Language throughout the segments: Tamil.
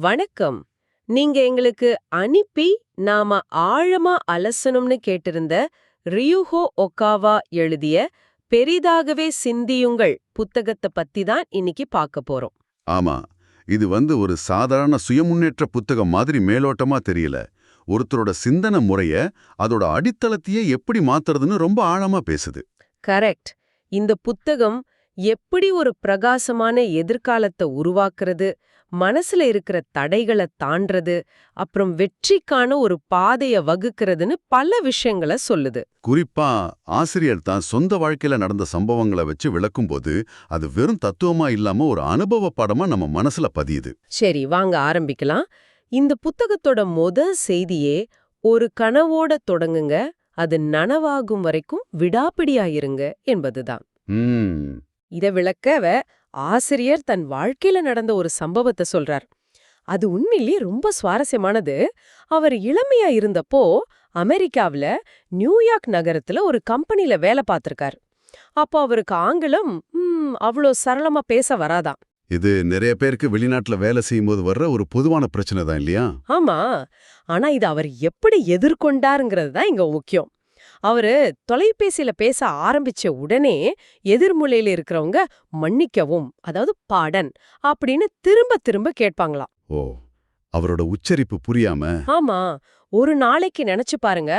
வணக்கம். நீங்க எங்களுக்கு அனுப்பி நாம ஆழமா அலசணும்னு கேட்டிருந்த ரியுஹோ ஒகாவா எழுதிய பெரிதாகவே சிந்தியுங்கள் புத்தகத்தை பத்தி தான் இன்னைக்கு பார்க்க போறோம். ஆமா. இது ஒரு சாதாரண சுயமுன்னேற்ற புத்தகம் மாதிரி மேலோட்டமா தெரியல. ஒருத்தரோட சிந்தன முறைய, அதோட அடித்தளத்தையே எப்படி மாத்துறதுன்னு ரொம்ப ஆழமா பேசுது. கரெக்ட். இந்த புத்தகம் எப்படி ஒரு பிரகாசமான எதிர்காலத்தை உருவாக்குறது, மனசுல இருக்கிற தடைகளை தாண்டறது, அப்புறம் வெற்றிக்கான ஒரு பாதைய வகுக்கிறதுன்னு பல விஷயங்களை சொல்லுது. குறிப்பா ஆசிரியர் தான் சொந்த வாழ்க்கையில நடந்த சம்பவங்களை வச்சு விளக்கும்போது, அது வெறும் தத்துவமா இல்லாம ஒரு அனுபவ பாடமா நம்ம மனசுல பதியுது. சரி, வாங்க ஆரம்பிக்கலாம். இந்த புத்தகத்தோட செய்தியே ஒரு கனவோட தொடங்குங்க, அது நனவாகும் வரைக்கும் விடாப்பிடியாயிருங்க என்பதுதான். இத விளக்கவ ஆசிரியர் தன் வாழ்க்கையில நடந்த ஒரு சம்பவத்தை சொல்றார். அது உண்மையிலேயே ரொம்ப சுவாரஸ்யமானது. அவர் இளமையா இருந்தப்போ அமெரிக்காவுல நியூயார்க் நகரத்துல ஒரு கம்பெனில வேலை பார்த்திருக்கார். அப்போ அவருக்கு ஆங்கிலம் அவ்வளோ சரளமா பேச வராதாம். இது நிறைய பேருக்கு வெளிநாட்டுல வேலை செய்யும்போது வர்ற ஒரு பொதுவான பிரச்சனை தான் இல்லையா? ஆமா. ஆனா இது அவர் எப்படி எதிர்கொண்டாருங்கிறது தான் இங்க முக்கியம். அவரு தொலைபேசியில பேச ஆரம்பிச்ச உடனே எதிர்மூலையில இருக்கிறவங்க மன்னிக்கவும், அதாவது பாடன் அப்படின்னு திரும்ப திரும்ப கேட்பாங்களாம். ஓ, அவரோட உச்சரிப்பு புரியாம. ஆமா. ஒரு நாளைக்கு நினைச்சு பாருங்க,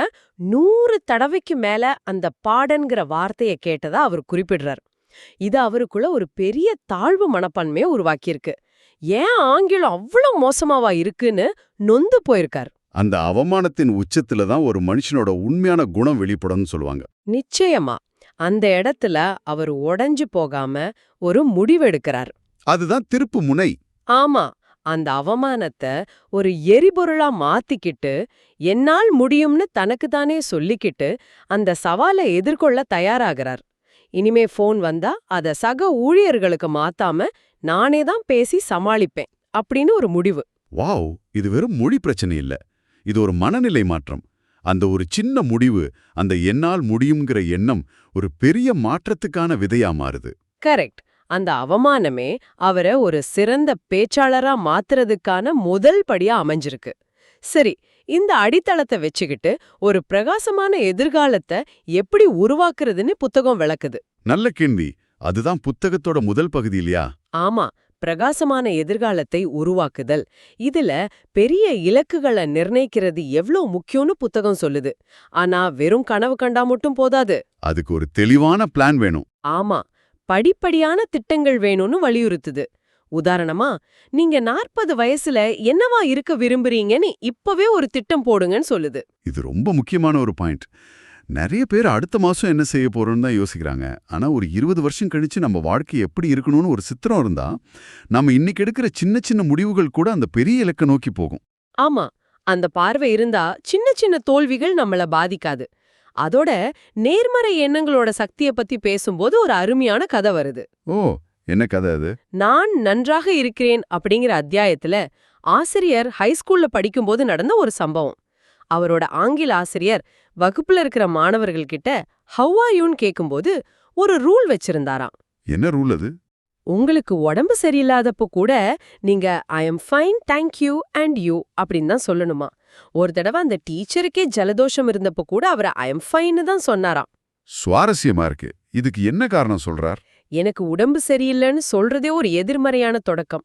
100 தடவைக்கு மேல அந்த பாடன்கிற வார்த்தைய கேட்டதா அவர் குறிப்பிடுறார். இது அவருக்குள்ள ஒரு பெரிய தாழ்வு மனப்பான்மையை உருவாக்கியிருக்கு. ஏன் ஆங்கிலம் அவ்வளவு மோசமாவா இருக்குன்னு நொந்து போயிருக்கார். அந்த அவமானத்தின் உச்சத்துல தான் ஒரு மனுஷனோட உண்மையான குணம் வெளிப்படும்னு சொல்லுவாங்க. நிச்சயமா. அந்த இடத்துல அவர் உடைஞ்சு போகாம ஒரு முடிவெடுக்கிறார். அதுதான் திருப்பு முனை. ஆமா. அந்த அவமானத்தை ஒரு எரிபொருளா மாத்திக்கிட்டு, என்னால் முடியும்னு தனக்கு தானே சொல்லிக்கிட்டு, அந்த சவாலை எதிர்கொள்ள தயாராகிறார். இனிமே போன் வந்தா அத சக ஊழியர்களுக்கு மாத்தாம நானே தான் பேசி சமாளிப்பேன் அப்படின்னு ஒரு முடிவு. வாவ், இது வெறும் மொழி பிரச்சனை இல்ல, இது ஒரு மனநிலை மாற்றம். அந்த ஒரு சின்ன முடிவு, அந்த என்னால் முடியுங்கிற எண்ணம் ஒரு பெரிய மாற்றத்துக்கான விதையா மாறுது. கரெக்ட். அந்த அவமானமே அவரை ஒரு சிறந்த பேச்சாளரா மாத்துறதுக்கான முதல் படியா அமைஞ்சிருக்கு. சரி, இந்த அடித்தளத்தை வச்சுக்கிட்டு ஒரு பிரகாசமான எதிர்காலத்தை எப்படி உருவாக்குறதுன்னு புத்தகம் விளக்குது. நல்ல கேள்வி. அதுதான் புத்தகத்தோட முதல் பகுதி இல்லையா? ஆமா. பிரகாசமான எதிர்காலத்தை உருவாக்குதல். இதுல பெரிய இலக்குகளை நிர்ணயிக்கிறது எவ்ளோ முக்கியம்னு புத்தகம் சொல்லுது. ஆனா வெறும் கனவு கண்டா மட்டும் போதாது. அதுக்கு ஒரு தெளிவான பிளான் வேணும். ஆமா, படிப்படியான திட்டங்கள் வேணும்னு வலியுறுத்துது. உதாரணமா, நீங்க 40 வயசுல என்னவா இருக்க விரும்புறீங்கன்னு இப்பவே ஒரு திட்டம் போடுங்கன்னு சொல்லுது. இது ரொம்ப முக்கியமான ஒரு பாயிண்ட். நிறைய பேர் அடுத்த மாசம் என்ன செய்ய போறோம்னு தான் யோசிக்கிறாங்க. ஆனா ஒரு 20 வருஷம் கழிச்சு நம்ம வாழ்க்கை எப்படி இருக்கணும்னு ஒரு சித்திரம் இருந்தா, நம்ம இன்னைக்கு எடுக்கிற சின்ன சின்ன முடிவுகள் கூட அந்த பெரிய இலக்கை நோக்கி போகும். ஆமா, அந்த பார்வை இருந்தா சின்ன சின்ன தோல்விகள் நம்மள பாதிக்காது. அதோட நேர்மறை எண்ணங்களோட சக்தியை பத்தி பேசும்போது ஒரு அருமையான கதை வருது. ஓ, என்ன கதை அது? நான் நன்றாக இருக்கிறேன் அப்படிங்கிற அத்தியாயத்துல ஆசிரியர் ஹைஸ்கூல்ல படிக்கும்போது நடந்த ஒரு சம்பவம். அவரோட ஆங்கில ஆசிரியர் வகுப்புல இருக்கிற மாணவர்கள் கிட்ட ஹவ் ஆர் யூன்னு கேக்கும்போது ஒரு ரூல் வச்சிருந்தாராம். என்ன ரூல் அது? உங்களுக்கு உடம்பு சரியில்லாதப்போ கூட நீங்க I am fine, thank you and you அப்படின்னு தான் சொல்லணுமா. ஒரு தடவை அந்த டீச்சருக்கே ஜலதோஷம் இருந்தப்போ கூட அவர் ஐ எம் ஃபைன்னு தான் சொன்னாராம். சுவாரஸ்யமா இருக்கு. இதுக்கு என்ன காரணம் சொல்றார்? எனக்கு உடம்பு சரியில்லைன்னு சொல்றதே ஒரு எதிர்மறையான தொடக்கம்.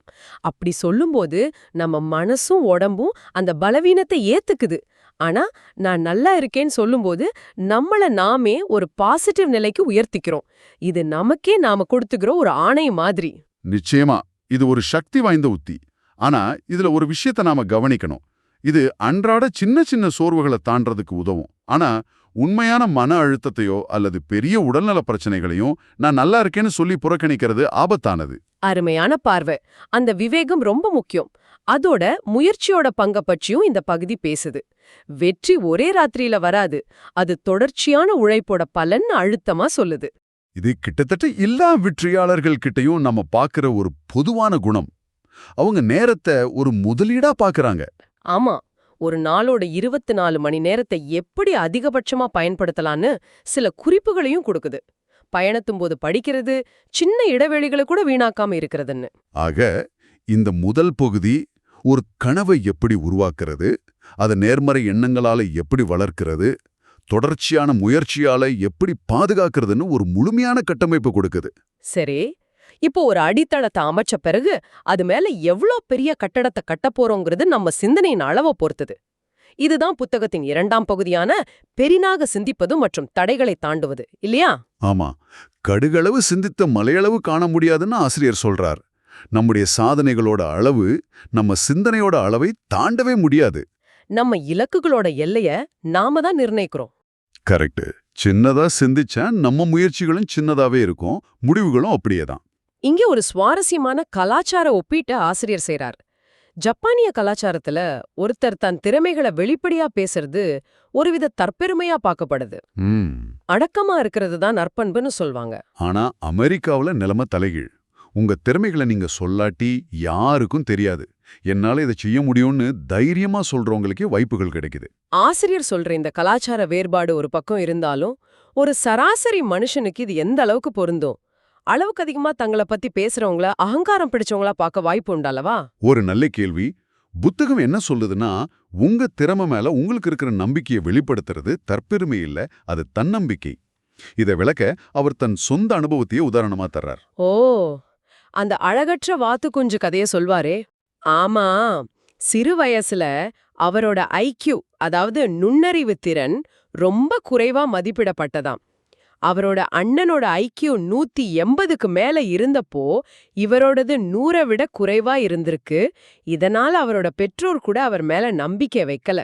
அப்படி சொல்லும்போது நம்ம மனசும் உடம்பும் அந்த பலவீனத்தை ஏத்துக்குது. ஆனா நான் நல்லா இருக்கேன்னு சொல்லும்போது நம்மள நாமே ஒரு பாசிட்டிவ் நிலைக்கு உயர்த்திக்கிறோம். இது நமக்கே நாம கொடுத்துக்கிற ஒரு ஆணை மாதிரி. நிச்சயமா இது ஒரு சக்தி வாய்ந்த உத்தி. ஆனா இதுல ஒரு விஷயத்தை நாம கவனிக்கணும். இது அன்றாட சின்ன சின்ன சோர்வுகளை தாண்டறதுக்கு உதவும். ஆனா உண்மையான மன அழுத்தத்தையோ அல்லது பெரிய உடல்நல பிரச்சனைகளையும் நான் நல்லா இருக்கேன்னு சொல்லி புறக்கணிக்கிறது ஆபத்தானது. அருமையான பார்வை. அந்த விவேகம் ரொம்ப முக்கியம். அதோட முயற்சியோட பங்க பற்றியும் இந்த பகுதி பேசுது. வெற்றி ஒரே ராத்திரியில வராது, அது தொடர்ச்சியான உழைப்போட பலன் அழுத்தமா சொல்லுது. இது கிட்டத்தட்ட எல்லா வெற்றியாளர்கள் கிட்டையும் நம்ம பார்க்கிற ஒரு பொதுவான குணம். அவங்க நேரத்தை ஒரு முதலீடா பார்க்கறாங்க. ஆமா, ஒரு நாளோட 24 மணி நேரத்தை எப்படி அதிகபட்சமா பயன்படுத்தலான்னு சில குறிப்புகளையும் கொடுக்குது. பயணத்தும்போது படிக்கிறது, சின்ன இடைவெளிகளை கூட வீணாக்காம இருக்கிறதுன்னு. ஆக இந்த முதல் பகுதி ஒரு கனவை எப்படி உருவாக்குறது, அதை நேர்மறை எண்ணங்களால எப்படி வளர்க்கிறது, தொடர்ச்சியான முயற்சியால எப்படி பாதுகாக்கிறதுன்னு ஒரு முழுமையான கட்டமைப்பு கொடுக்குது. சரி, இப்போ ஒரு அடித்தளத்தை அமைச்ச பிறகு அது மேல எவ்ளோ பெரிய கட்டடத்தை கட்டப் போறோங்கிறது நம்ம சிந்தனையின் அளவை பொறுத்தது. இதுதான் புத்தகத்தின் 2ஆம் பகுதியான பெரினாக சிந்திப்பது மற்றும் தடைகளை தாண்டுவது, இல்லையா? ஆமா, கடுகளவு சிந்தித்த மலையளவு காண முடியாதுன்னு ஆசிரியர் சொல்றார். நம்முடைய சாதனைகளோட அளவு நம்ம சிந்தனையோட அளவை தாண்டவே முடியாது. நம்ம இலக்குகளோட எல்லைய நாம தான் நிர்ணயிக்கிறோம். கரெக்ட். சின்னதா சிந்திச்சா நம்ம முயற்சிகளும் சின்னதாவே இருக்கும், முடிவுகளும் அப்படியே தான். இங்கே ஒரு சுவாரஸ்யமான கலாச்சார ஒப்பீட்டை ஆசிரியர் செய்றார். ஜப்பானிய கலாச்சாரத்துல ஒருத்தர் தன் திறமைகளை வெளிப்படையா பேசுறது ஒருவித தற்பெருமையா பார்க்கப்படுது. அடக்கமா இருக்கிறது தான் நற்பண்புன்னு சொல்வாங்க. ஆனா அமெரிக்காவுல நிலைமை தலைகீழ். உங்க திறமைகளை நீங்க சொல்லாட்டி யாருக்கும் தெரியாது. என்னால இதை செய்ய முடியும்னு தைரியமா சொல்றவங்களுக்கே வாய்ப்புகள் கிடைக்குது. ஆசிரியர் சொல்ற இந்த கலாச்சார வேறுபாடு ஒரு பக்கம் இருந்தாலும் ஒரு சராசரி மனுஷனுக்கு இது எந்த அளவுக்கு பொருந்தும்? அளவுக்கு அதிகமா தங்களை பத்தி பேசுறவங்கள அகங்காரம் பிடிச்சவங்களா பார்க்க வாய்ப்பு உண்டல்லவா? ஒரு நல்ல கேள்வி. புத்தகம் என்ன சொல்லுதுன்னா, உங்க திறமை மேல உங்களுக்கு இருக்கிற நம்பிக்கையை வெளிப்படுத்துறது தற்பெருமை இல்ல, அது தன்னம்பிக்கை. இதை விளக்க அவர் தன் சொந்த அனுபவத்தையே உதாரணமா தர்றார். ஓ, அந்த அழகற்ற வாத்து குஞ்சு கதைய சொல்வாரே. ஆமா, சிறு வயசுல அவரோட ஐக்யூ, அதாவது நுண்ணறிவு திறன் ரொம்ப குறைவா மதிப்பிடப்பட்டதாம். அவரோட அண்ணனோட ஐக்யூ 180க்கு மேல இருந்தப்போ இவரோடது 100 விட குறைவா இருந்திருக்கு. இதனால அவரோட பெற்றோர் கூட அவர் மேல நம்பிக்கை வைக்கல.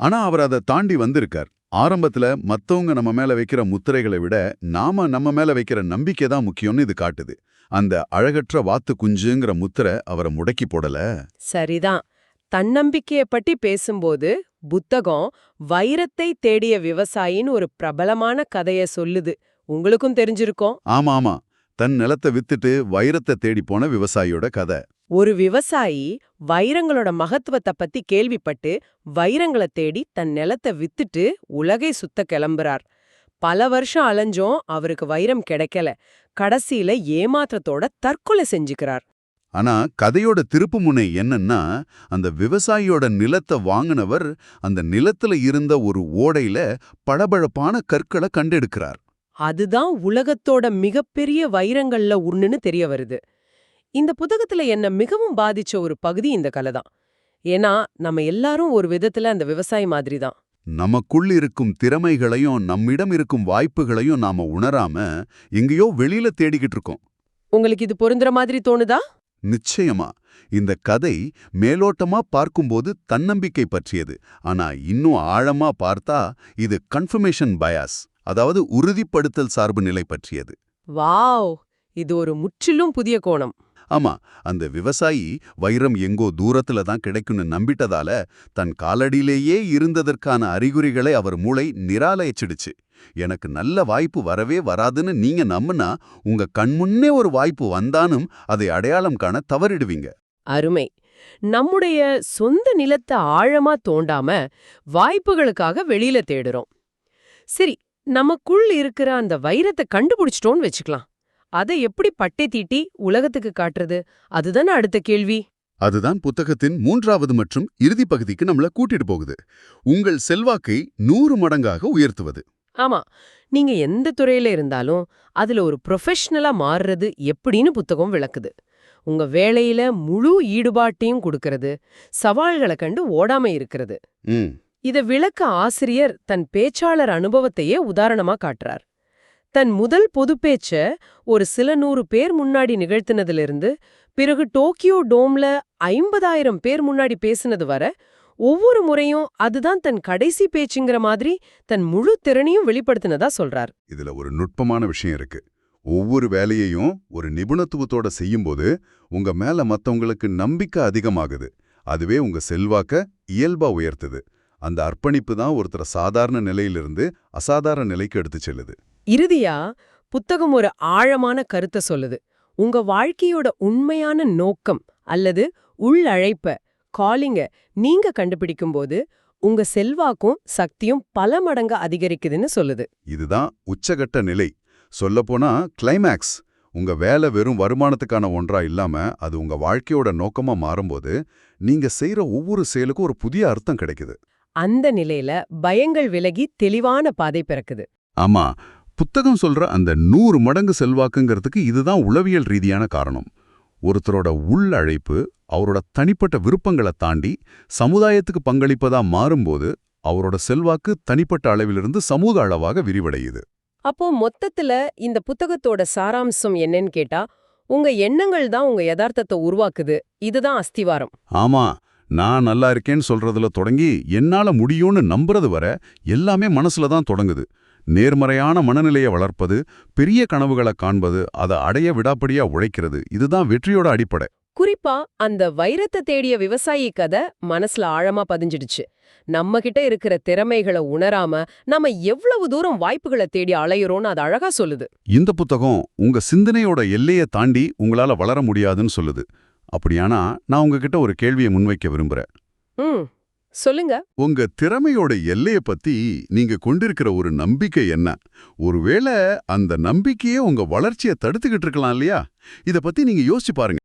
ஆனா அவர் அதை தாண்டி வந்திருக்கார். ஆரம்பத்துல மத்தவங்க நம்ம மேல வைக்கிற முத்திரைகளை விட நாம நம்ம மேல வைக்கிற நம்பிக்கை தான் முக்கியம்னு இது காட்டுது. அந்த அழகற்ற வாத்து குஞ்சுங்கிற முத்திரை அவரை முடக்கி போடல. சரிதான். தன்னம்பிக்கைய பற்றி பேசும்போது புத்தகம் வைரத்தை தேடிய விவசாயின்னு ஒரு பிரபலமான கதைய சொல்லுது. உங்களுக்கும் தெரிஞ்சிருக்கும். ஆமா ஆமா, தன் நிலத்தை வித்துட்டு வைரத்தை தேடி போன விவசாயியோட கதை. ஒரு விவசாயி வைரங்களோட மகத்துவத்தை பத்தி கேள்விப்பட்டு வைரங்களை தேடி தன் நிலத்தை வித்துட்டு உலகை சுத்த கிளம்புறார். பல வருஷம் அலைஞ்சும் அவருக்கு வைரம் கிடைக்கல. கடைசியில ஏமாற்றத்தோட தற்கொலை செஞ்சுக்கிறார். ஆனா கதையோட திருப்புமுனை என்னன்னா, அந்த விவசாயியோட நிலத்தை வாங்கினவர் அந்த நிலத்துல இருந்த ஒரு ஓடையில பளபளப்பான கற்களை கண்டெடுக்கிறார். அதுதான் உலகத்தோட மிகப்பெரிய வைரங்கள்ல ஒண்ணுன்னு தெரிய வருது. இந்த புத்தகத்துல என்ன மிகவும் பாதிச்ச ஒரு பகுதி இந்த கலை தான். ஏன்னா நம்ம எல்லாரும் ஒரு விதத்துல அந்த விவசாயி மாதிரி தான். நமக்குள் இருக்கும் திறமைகளையும் நம்மிடம் இருக்கும் வாய்ப்புகளையும் நாம உணராம எங்கேயோ வெளியில தேடிக்கிட்டு இருக்கோம். உங்களுக்கு இது பொருந்துற மாதிரி தோணுதா? நிச்சயமா. இந்த கதை மேலோட்டமா பார்க்கும்போது தன்னம்பிக்கை பற்றியது. ஆனா இன்னும் ஆழமா பார்த்தா இது கன்ஃபர்மேஷன் பயாஸ், அதாவது உறுதிப்படுத்தல் சார்பு நிலை பற்றியது. வாவ், இது ஒரு முற்றிலும் புதிய கோணம். ஆமா, அந்த விவசாயி வைரம் எங்கோ தூரத்துல தான் கிடைக்கும்னு நம்பிட்டதால தன் காலடியிலேயே இருந்ததற்கான அறிகுறிகளை அவர் மூளை நிராலயச்சிடுச்சு. எனக்கு நல்ல வாய்ப்பு வரவே வராதுன்னு நீங்க நம்புனா உங்க கண்முன்னே ஒரு வாய்ப்பு வந்தானும் அதை அடையாளம் காண தவறிடுவீங்க. அருமை. நம்முடைய சொந்த நிலத்தை ஆழமா தோண்டாம வாய்ப்புகளுக்காக வெளியில தேடுறோம். சரி, நமக்குள் இருக்கிற அந்த வைரத்தை கண்டுபிடிச்சிட்டோன்னு வச்சுக்கலாம். அதை எப்படி பட்டை தீட்டி உலகத்துக்கு காட்டுறது? அதுதானே அடுத்த கேள்வி. அதுதான் புத்தகத்தின் 3வது மற்றும் இறுதி பகுதிக்கு நம்மள கூட்டிட்டு போகுது. உங்கள் செல்வாக்கை 100 மடங்காக உயர்த்துவது. ஆமா, நீங்க எந்த துறையில இருந்தாலும் அதுல ஒரு ப்ரொஃபஷனலா மாறுறது எப்படின்னு புத்தகம் விளக்குது. உங்க வேலையில முழு ஈடுபாட்டையும் கொடுக்கறது, சவால்களை கண்டு ஓடாம இருக்கிறது. இத விளக்க ஆசிரியர் தன் பேச்சாளர் அனுபவத்தையே உதாரணமா காட்டுறார். தன் முதல் பொதுப்பேச்ச ஒரு சில 100 பேர் முன்னாடி நிகழ்த்தினதிலிருந்து பிறகு டோக்கியோ டோம்ல 50,000 பேர் முன்னாடி பேசினது வர ஒவ்வொரு முறையும் அதுதான் தன் கடைசி பேச்சுங்கிற மாதிரி தன் முழு திறனையும் வெளிப்படுத்தினதா சொல்றார். இதுல ஒரு நுட்பமான விஷயம் இருக்கு. ஒவ்வொரு வேலையையும் ஒரு நிபுணத்துவத்தோட செய்யும்போது உங்க மேல மத்தவங்களுக்கு நம்பிக்கை அதிகமாகுது. அதுவே உங்க செல்வாக்க இயல்பா உயர்த்துது. அந்த அர்ப்பணிப்பு தான் ஒருத்தர சாதாரண நிலையிலிருந்து அசாதாரண நிலைக்கு எடுத்து செல்லுது. இறுதியா புத்தகம் ஒரு ஆழமான கருத்தை சொல்லுது. உங்க வாழ்க்கையோட உண்மையான நோக்கம் அல்லது உள்ளழைப்ப, காலிங்க நீங்க கண்டுபிடிக்கும்போது உங்க செல்வாக்கும் சக்தியும் பல மடங்கு அதிகரிக்குதுன்னு சொல்லுது. இதுதான் உச்சகட்ட நிலை. சொல்லப்போனா கிளைமேக்ஸ். உங்க வேலை வெறும் வருமானத்துக்கான ஒன்றா இல்லாம அது உங்க வாழ்க்கையோட நோக்கமா மாறும்போது நீங்க செய்யற ஒவ்வொரு செயலுக்கும் ஒரு புதிய அர்த்தம் கிடைக்குது. அந்த நிலையில பயங்கள் விலகி தெளிவான பாதை பிறக்குது. ஆமா, புத்தகம் சொல்ற அந்த 100 மடங்கு செல்வாக்குங்கிறதுக்கு இதுதான் உளவியல் ரீதியான காரணம். ஒருத்தரோட உள்ளழைப்பு அவரோட தனிப்பட்ட விருப்பங்களை தாண்டி சமுதாயத்துக்கு பங்களிப்பதா மாறும்போது அவரோட செல்வாக்கு தனிப்பட்ட அளவிலிருந்து சமூக அளவாக விரிவடையுது. அப்போ மொத்தத்துல இந்த புத்தகத்தோட சாராம்சம் என்னன்னு கேட்டா, உங்க எண்ணங்கள் தான் உங்க யதார்த்தத்தை உருவாக்குது. இதுதான் அஸ்திவாரம். ஆமா, நான் நல்லா இருக்கேன்னு சொல்றதுல தொடங்கி என்னால முடியும்னு நம்புறது வர எல்லாமே மனசுல தான் தொடங்குது. நேர்மறையான மனநிலையை வளர்ப்பது, பெரிய கனவுகளை காண்பது, அதை அடைய விடாப்படியா உழைக்கிறது, இதுதான் வெற்றியோட அடிப்படை. குறிப்பா அந்த வைரத்தை தேடிய விவசாயி கதை மனசுல ஆழமா பதிஞ்சிடுச்சு. நம்ம கிட்ட இருக்கிற திறமைகளை உணராம நாம எவ்வளவு தூரம் வாய்ப்புகளை தேடி அலையுறோம்னு அது அழகா சொல்லுது. இந்த புத்தகம் உங்க சிந்தனையோட எல்லையை தாண்டி உங்களால வளர முடியாதுன்னு சொல்லுது. அப்படியானா நான் உங்ககிட்ட ஒரு கேள்வியை முன்வைக்க விரும்புறேன். ம், சொல்லுங்க. உங்க திறமையோட எல்லையை பத்தி நீங்க கொண்டிருக்கிற ஒரு நம்பிக்கை என்ன? ஒருவேளை அந்த நம்பிக்கையே உங்க வளர்ச்சியை தடுத்துக்கிட்டு இருக்கலாம் இல்லையா? இத பத்தி நீங்க யோசிச்சு பாருங்க.